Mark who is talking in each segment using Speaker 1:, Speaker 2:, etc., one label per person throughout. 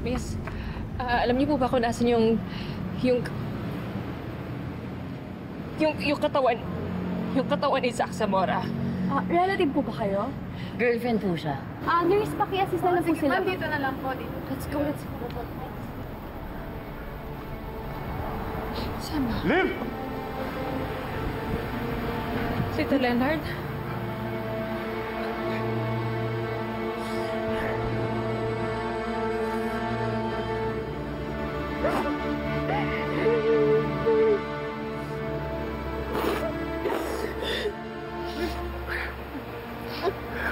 Speaker 1: Miss, alam niyo po ba kung nasan yung katawan ni Zach Zamora?
Speaker 2: Relative po ba kayo?
Speaker 3: Girlfriend po siya.
Speaker 2: Nurse, paki-assist na lang po sila.
Speaker 4: Dito na lang po. Dito.
Speaker 2: Let's go.
Speaker 1: Saan ba?
Speaker 5: Liv!
Speaker 1: Tito Leonard?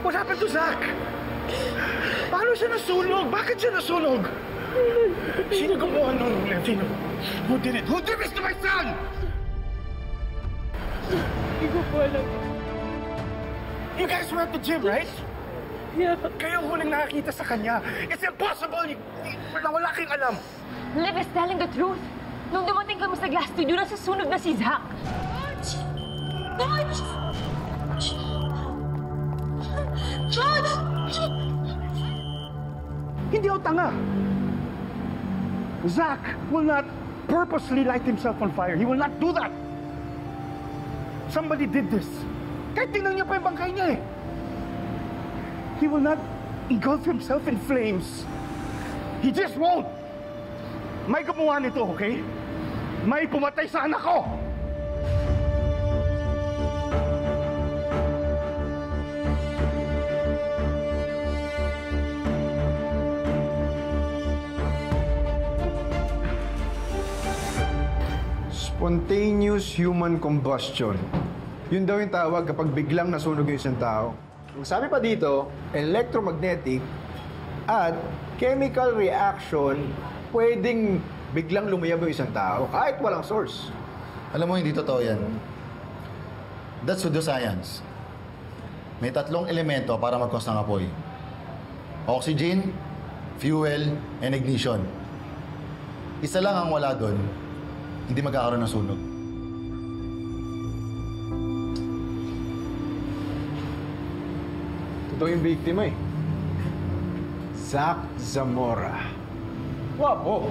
Speaker 5: What happened to Zach? Paano siya nasunog? Bakit siya nasunog? Sino gumawa nun, Liv? Sino? Who did it? Who did this to my son?
Speaker 1: Hindi ko po alam.
Speaker 5: You guys went to gym, right?
Speaker 1: Yeah.
Speaker 5: Kayo huling nakakita sa kanya. It's impossible! Wala kayong alam.
Speaker 2: Liv is telling the truth. Nung dumating kami sa glass studio, nasusunog na si Zach. George! George!
Speaker 5: Hindi ako tanga. Zach will not purposely light himself on fire. He will not do that. Somebody did this. Kahit tingnan niyo pa yung bangkay niya eh. He will not engulf himself in flames. He just won't. May gumawa nito, okay? May pumatay sa anak ko!
Speaker 6: Spontaneous human combustion. Yun daw yung tawag kapag biglang nasunog yung isang tao. Ang sabi pa dito, electromagnetic at chemical reaction pwedeng biglang lumiyab yung isang tao kahit walang source.
Speaker 7: Alam mo, hindi totoo yan. That's pseudoscience. May 3 elemento para mag-cause ng apoy. Oxygen, fuel, and ignition. Isa lang ang wala doon, hindi magkakaroon ng sunog.
Speaker 6: Totoo yung biktima eh. Zach Zamora. Wapo.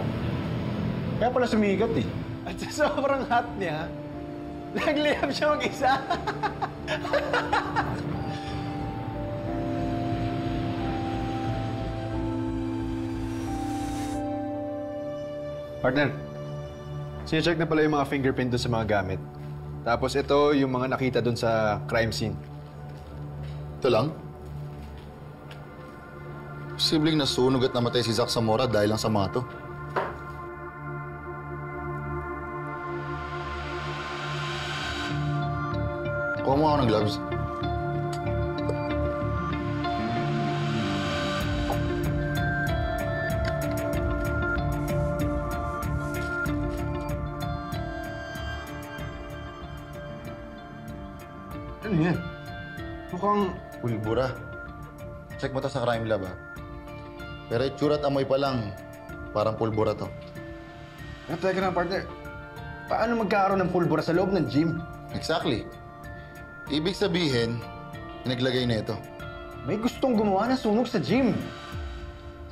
Speaker 6: Kaya pala sumikat eh. At sa sobrang hot niya, nagliyab siya mag-isa. Partner, sinecheck na pala yung mga fingerprint doon sa mga gamit. Tapos ito yung mga nakita doon sa crime scene.
Speaker 7: Ito lang? Posibleng nasunog at namatay si Zach Zamora dahil lang sa mga to. Kuha mo ako ng gloves.
Speaker 6: Ano yan? Mukhang
Speaker 7: Pulbura. Check mo to sa crime lab, ha? Pero itsura at amoy pa lang, parang pulbura to.
Speaker 6: teka na, partner. Paano magkakaroon ng pulbura sa loob ng gym?
Speaker 7: Exactly. Ibig sabihin, pinaglagay na ito.
Speaker 6: May gustong gumawa ng sunog sa gym.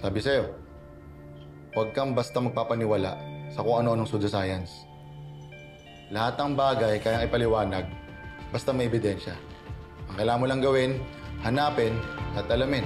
Speaker 7: Sabi sa'yo, huwag kang basta magpapaniwala sa kung ano-anong pseudoscience. Lahat ng bagay kayang ipaliwanag, basta may ebidensya. Ang kailangan mo lang gawin, hanapin at alamin.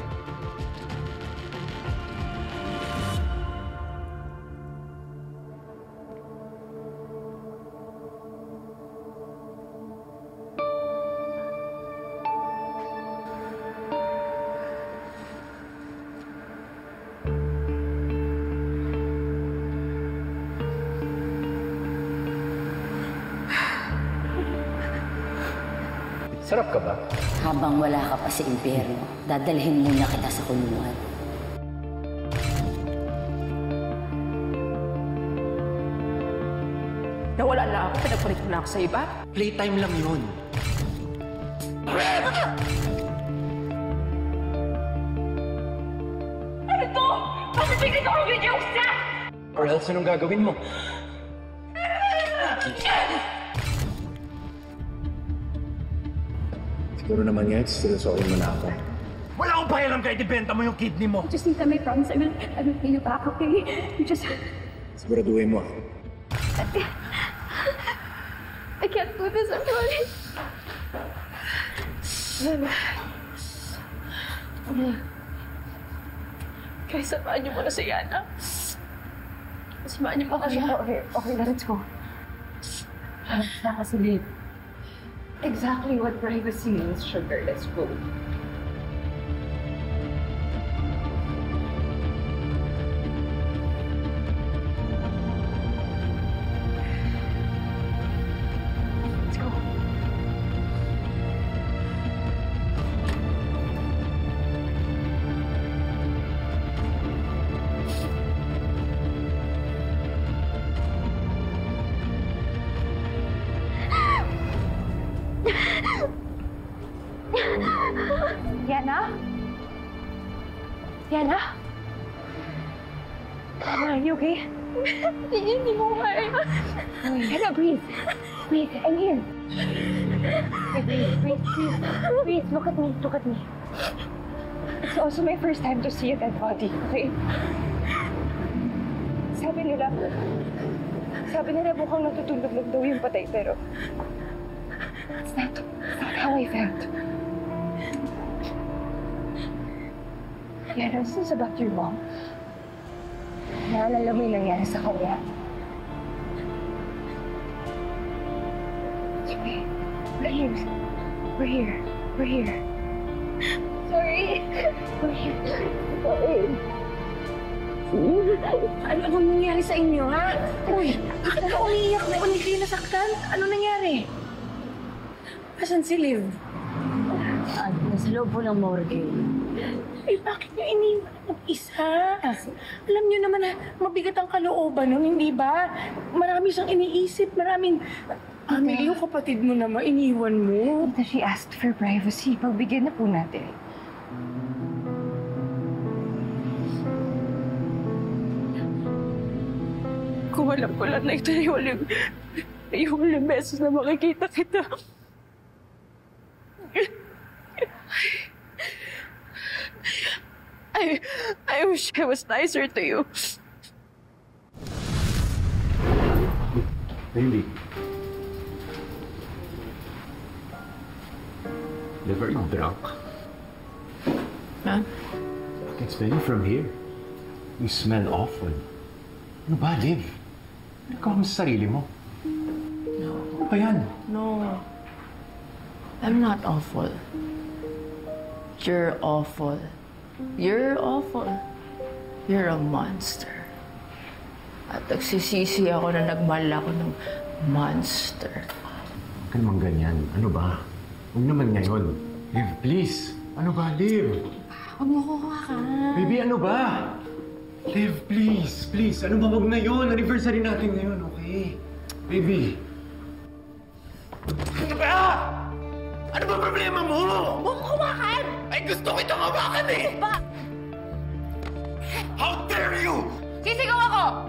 Speaker 6: Sarap ka ba?
Speaker 3: Habang wala ka pa sa impyerno, dadalhin muna kita sa kulungan.
Speaker 1: Nawala na ako, pinagpalit mo na ako sa iba.
Speaker 8: Playtime lang yun.
Speaker 2: Ano to? Bakit bigyan ako ng video sa?
Speaker 8: Or else, anong gagawin mo?
Speaker 9: Siguro naman yan, sinusokin mo na ako.
Speaker 5: Wala
Speaker 8: akong pakialam kahit ibenta mo yung kidney mo.
Speaker 2: Just need time, I promise. I will pay you back, okay? You just...
Speaker 7: Siguraduhin mo.
Speaker 2: I can't do this. I'm sorry.
Speaker 1: Kaya samahan niyo muna si Yana. Samahan niyo muna siya.
Speaker 2: Okay, let's go. Nakasilip. Exactly what privacy means, sugar. Let's go. Let's go. Yana? Yana? Are you okay?
Speaker 1: Hindi mo kaya.
Speaker 2: Yana, breathe. Breathe. I'm here. Breathe. Look at me. Look at me. It's also my first time to see a dead body, okay? Sabi nila mukhang natutulog lang daw yung patay, pero it's not how I felt. Yana, this is about your mom. Naalala mo yung nangyari sa kanya. It's okay. We're here. We're here. We're here. Sorry. We're here. Sorry.
Speaker 1: Ano nangyari sa inyo, ha? Uy, bakit ka umiiyak na hindi kayo nasaktan? Ano nangyari? Asan si Liv?
Speaker 3: Nasa loob po ng morgue.
Speaker 1: Eh, bakit niyo iniwan ang isa? Alam niyo naman na mabigat ang kalooban nun, hindi ba? Marami siyang iniisip, maraming... Amelie, yung kapatid mo naman, iniwan mo.
Speaker 2: Tita, she asked for privacy. Pagbigyan na po natin.
Speaker 1: Kung alam ko lang na ito na yung huling beses na makikita kita. I wish I was nicer to you.
Speaker 8: Baby. Liv, are you drunk?
Speaker 1: Huh?
Speaker 8: I can smell you from here. You smell awful. Ano ba, Liv? Ikaw mo sa sarili mo. Ano ba yan?
Speaker 1: No. I'm not awful. You're awful. You're awful. You're a monster. At nagsisisi ako na nagmahal ako ng monster.
Speaker 8: Huwag ka naman ganyan. Ano ba? Huwag naman ngayon. Liv, please. Ano ba, Liv?
Speaker 1: Huwag mo ko hawakan.
Speaker 8: Baby, ano ba? Liv, please. Please. Ano ba? Huwag na yun. Anniversary natin ngayon, okay? Baby. Ano ba? Ano ba problema mo?
Speaker 1: Huwag mo kumakan!
Speaker 8: Ay, gusto kitang hawakan eh!
Speaker 1: Ba?
Speaker 8: How dare you!
Speaker 1: Sisigaw ako!